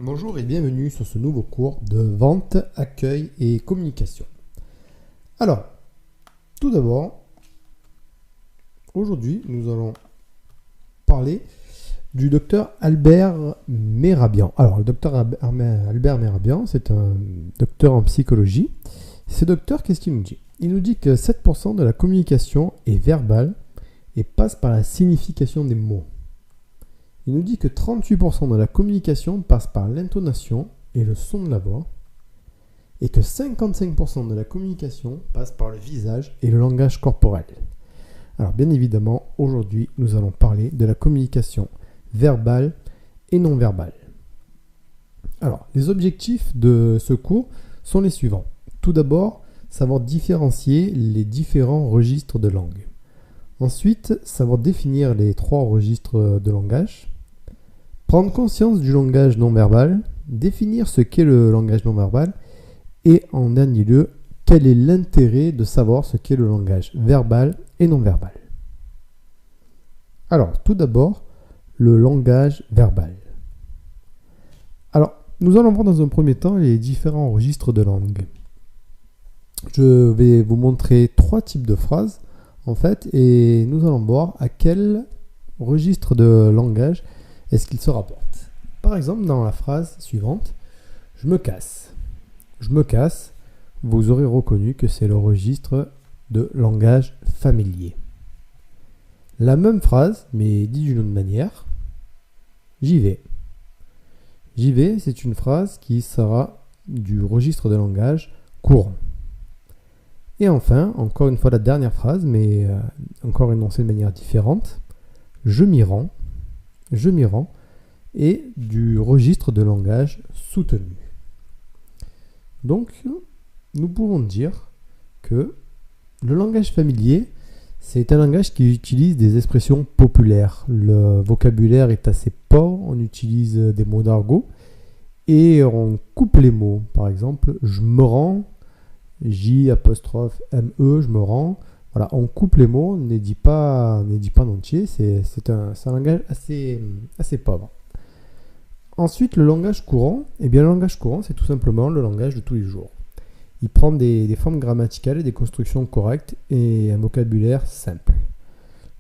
Bonjour et bienvenue sur ce nouveau cours de vente, accueil et communication. Alors, tout d'abord, aujourd'hui, nous allons parler du docteur Albert Mehrabian. Alors, le docteur Albert Mehrabian, c'est un docteur en psychologie. Ce docteur, qu'est-ce qu'il nous dit? Il nous dit que 7% de la communication est verbale et passe par la signification des mots. Il nous dit que 38% de la communication passe par l'intonation et le son de la voix et que 55% de la communication passe par le visage et le langage corporel. Alors bien évidemment, aujourd'hui, nous allons parler de la communication verbale et non verbale. Alors, les objectifs de ce cours sont les suivants. Tout d'abord, savoir différencier les différents registres de langue. Ensuite, savoir définir les 3 registres de langage. Prendre conscience du langage non verbal, définir ce qu'est le langage non verbal et en dernier lieu, quel est l'intérêt de savoir ce qu'est le langage verbal et non verbal. Alors, tout d'abord, le langage verbal. Alors, nous allons voir dans un premier temps les différents registres de langue. Je vais vous montrer 3 types de phrases, en fait, et nous allons voir à quel registre de langage est-ce qu'il se rapporte. Par exemple, dans la phrase suivante, « Je me casse ». « Je me casse », vous aurez reconnu que c'est le registre de langage familier. La même phrase, mais dit d'une autre manière, « J'y vais ». « J'y vais », c'est une phrase qui sera du registre de langage courant. Et enfin, encore une fois la dernière phrase, mais encore énoncée de manière différente, « Je m'y rends ». Je m'y rends et du registre de langage soutenu. Donc, nous pouvons dire que le langage familier, c'est un langage qui utilise des expressions populaires. Le vocabulaire est assez pauvre, on utilise des mots d'argot et on coupe les mots. Par exemple, je me rends, J''me, je me rends. Voilà, on coupe les mots, on ne les dit pas en entier, c'est un langage assez pauvre. Ensuite, le langage courant, eh bien le langage courant, c'est tout simplement le langage de tous les jours. Il prend des formes grammaticales et des constructions correctes et un vocabulaire simple.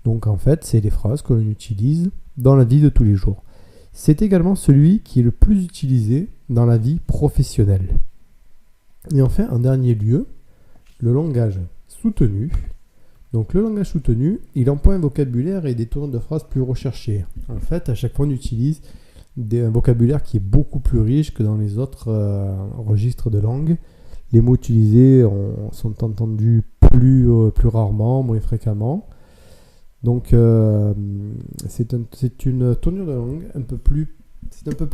Donc en fait, c'est des phrases que l'on utilise dans la vie de tous les jours. C'est également celui qui est le plus utilisé dans la vie professionnelle. Et enfin, en dernier lieu, le langage soutenu. Donc le langage soutenu, il emploie un vocabulaire et des tournures de phrases plus recherchées. En fait, à chaque fois, on utilise un vocabulaire qui est beaucoup plus riche que dans les autres registres de langue. Les mots utilisés sont entendus plus rarement, moins fréquemment. Donc c'est une tournure de langue un peu plus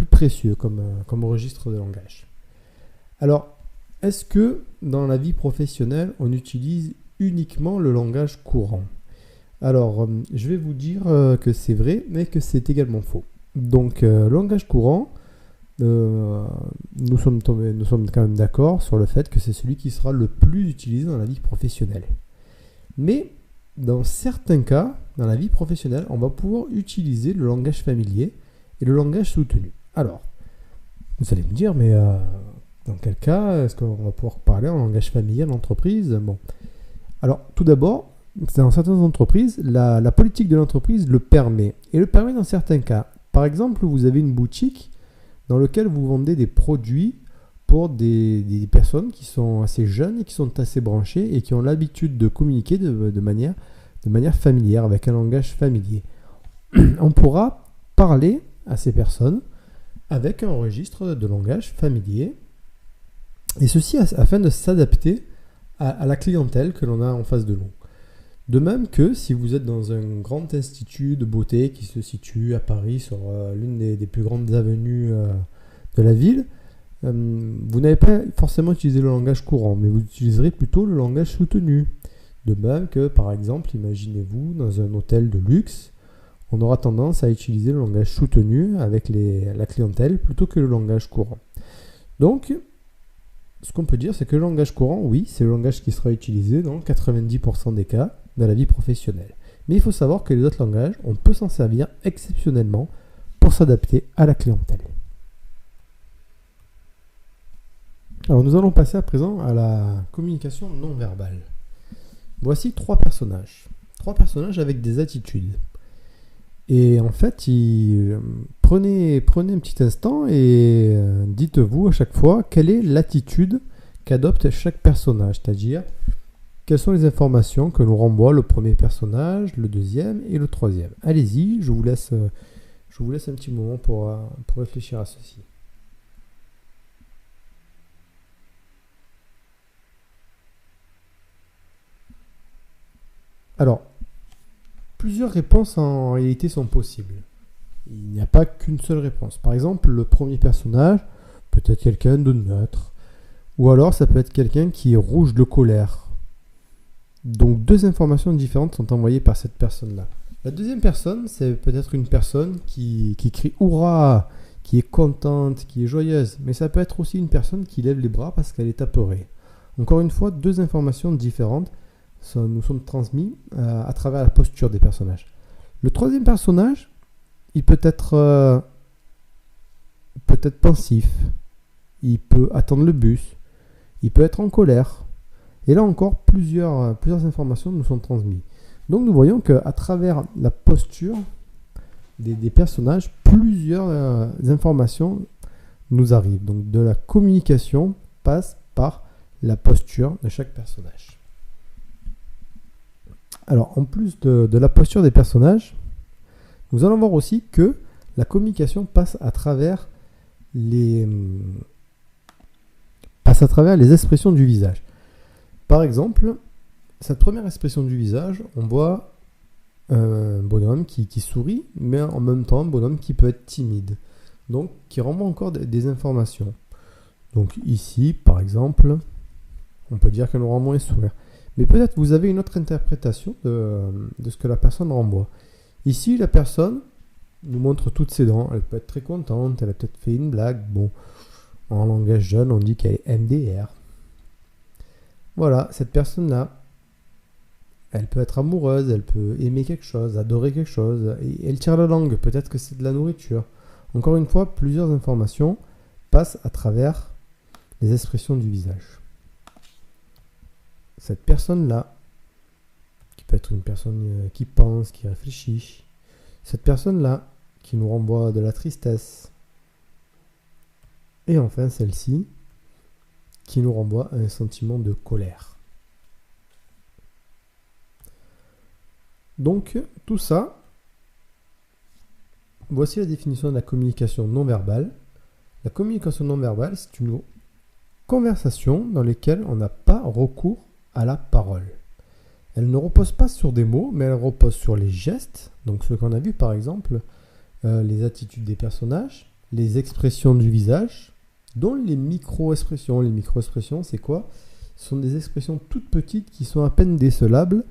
précieux comme registre de langage. Alors, est-ce que dans la vie professionnelle, on utilise uniquement le langage courant? Alors, je vais vous dire que c'est vrai, mais que c'est également faux. Donc, le langage courant, nous sommes quand même d'accord sur le fait que c'est celui qui sera le plus utilisé dans la vie professionnelle. Mais, dans certains cas, dans la vie professionnelle, on va pouvoir utiliser le langage familier et le langage soutenu. Alors, vous allez me dire, mais dans quel cas est-ce qu'on va pouvoir parler en langage familier en entreprise? Bon. Alors, tout d'abord, dans certaines entreprises, la politique de l'entreprise le permet. Et le permet dans certains cas. Par exemple, vous avez une boutique dans laquelle vous vendez des produits pour des personnes qui sont assez jeunes et qui sont assez branchées et qui ont l'habitude de communiquer de manière familière, avec un langage familier. On pourra parler à ces personnes avec un registre de langage familier. Et ceci afin de s'adapter à la clientèle que l'on a en face de nous. De même que si vous êtes dans un grand institut de beauté qui se situe à Paris sur l'une des plus grandes avenues de la ville, vous n'avez pas forcément utilisé le langage courant, mais vous utiliserez plutôt le langage soutenu. De même que, par exemple, imaginez-vous dans un hôtel de luxe, on aura tendance à utiliser le langage soutenu avec la clientèle plutôt que le langage courant. Donc, ce qu'on peut dire, c'est que le langage courant, oui, c'est le langage qui sera utilisé dans 90% des cas de la vie professionnelle. Mais il faut savoir que les autres langages, on peut s'en servir exceptionnellement pour s'adapter à la clientèle. Alors nous allons passer à présent à la communication non verbale. Voici trois personnages. Trois personnages avec des attitudes. Et en fait, prenez un petit instant et dites-vous à chaque fois quelle est l'attitude qu'adopte chaque personnage. C'est-à-dire, quelles sont les informations que nous renvoie le premier personnage, le deuxième et le troisième. Allez-y, je vous laisse un petit moment pour réfléchir à ceci. Alors, plusieurs réponses en réalité sont possibles. Il n'y a pas qu'une seule réponse. Par exemple, le premier personnage peut être quelqu'un de neutre. Ou alors, ça peut être quelqu'un qui est rouge de colère. Donc, deux informations différentes sont envoyées par cette personne-là. La deuxième personne, c'est peut-être une personne qui crie « Hurrah !», qui est contente, qui est joyeuse. Mais ça peut être aussi une personne qui lève les bras parce qu'elle est apeurée. Encore une fois, deux informations différentes nous sont transmises à travers la posture des personnages. Le troisième personnage, il peut être pensif, il peut attendre le bus, il peut être en colère. Et là encore, plusieurs informations nous sont transmises. Donc nous voyons qu'à travers la posture des personnages, plusieurs informations nous arrivent. Donc de la communication passe par la posture de chaque personnage. Alors en plus de la posture des personnages, nous allons voir aussi que la communication passe à travers les expressions du visage. Par exemple, cette première expression du visage, on voit un bonhomme qui sourit, mais en même temps un bonhomme qui peut être timide, donc qui renvoie encore des informations. Donc ici, par exemple, on peut dire que nous renvoie un sourire. Mais peut-être vous avez une autre interprétation de ce que la personne renvoie. Ici, la personne nous montre toutes ses dents. Elle peut être très contente, elle a peut-être fait une blague. Bon, en langage jeune, on dit qu'elle est MDR. Voilà, cette personne-là, elle peut être amoureuse, elle peut aimer quelque chose, adorer quelque chose. Et elle tire la langue, peut-être que c'est de la nourriture. Encore une fois, plusieurs informations passent à travers les expressions du visage. Cette personne-là, qui peut être une personne qui pense, qui réfléchit, cette personne-là qui nous renvoie de la tristesse, et enfin celle-ci qui nous renvoie à un sentiment de colère. Donc tout ça, voici la définition de la communication non verbale. La communication non verbale, c'est une conversation dans laquelle on n'a pas recours à la parole. Elle ne repose pas sur des mots, mais elle repose sur les gestes. Donc ce qu'on a vu par exemple, les attitudes des personnages, les expressions du visage, dont les micro-expressions. Les micro-expressions, c'est quoi? Ce sont des expressions toutes petites qui sont à peine décelables,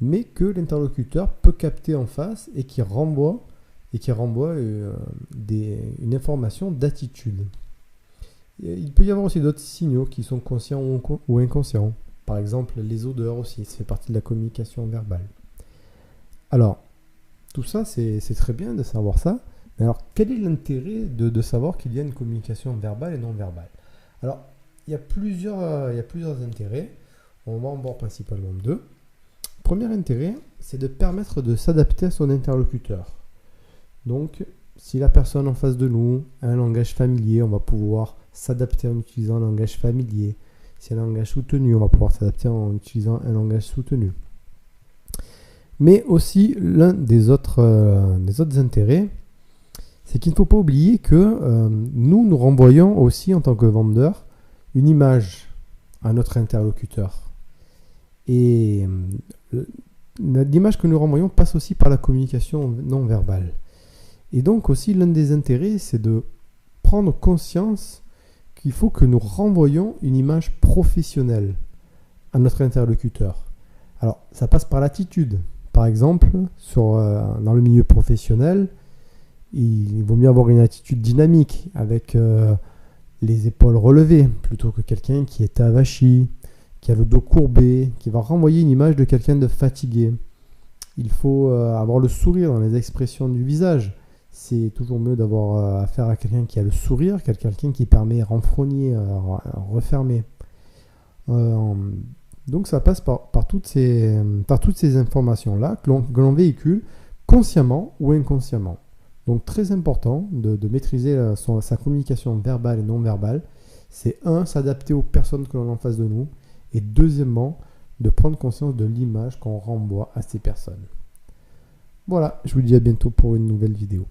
mais que l'interlocuteur peut capter en face et qui renvoient une information d'attitude. Il peut y avoir aussi d'autres signaux qui sont conscients ou inconscients. Par exemple, les odeurs aussi, ça fait partie de la communication verbale. Alors, tout ça, c'est très bien de savoir ça. Mais alors, quel est l'intérêt de savoir qu'il y a une communication verbale et non verbale? Alors, il y a plusieurs intérêts. On va en voir principalement deux. Premier intérêt, c'est de permettre de s'adapter à son interlocuteur. Donc, si la personne en face de nous a un langage familier, on va pouvoir s'adapter en utilisant un langage familier. Si c'est un langage soutenu, on va pouvoir s'adapter en utilisant un langage soutenu. Mais aussi, l'un des autres intérêts, c'est qu'il ne faut pas oublier que nous renvoyons aussi, en tant que vendeur, une image à notre interlocuteur. Et l'image que nous renvoyons passe aussi par la communication non verbale. Et donc aussi, l'un des intérêts, c'est de prendre conscience qu'il faut que nous renvoyions une image professionnelle à notre interlocuteur. Alors, ça passe par l'attitude. Par exemple, dans le milieu professionnel, il vaut mieux avoir une attitude dynamique, avec les épaules relevées, plutôt que quelqu'un qui est avachi, qui a le dos courbé, qui va renvoyer une image de quelqu'un de fatigué. Il faut avoir le sourire dans les expressions du visage. c'est toujours mieux d'avoir affaire à quelqu'un qui a le sourire, quelqu'un qui permet renfrogner, refermer. Donc ça passe par toutes ces informations-là que l'on véhicule consciemment ou inconsciemment. Donc très important de maîtriser sa communication verbale et non verbale. C'est s'adapter aux personnes que l'on a en face de nous. Et deuxièmement, de prendre conscience de l'image qu'on renvoie à ces personnes. Voilà, je vous dis à bientôt pour une nouvelle vidéo.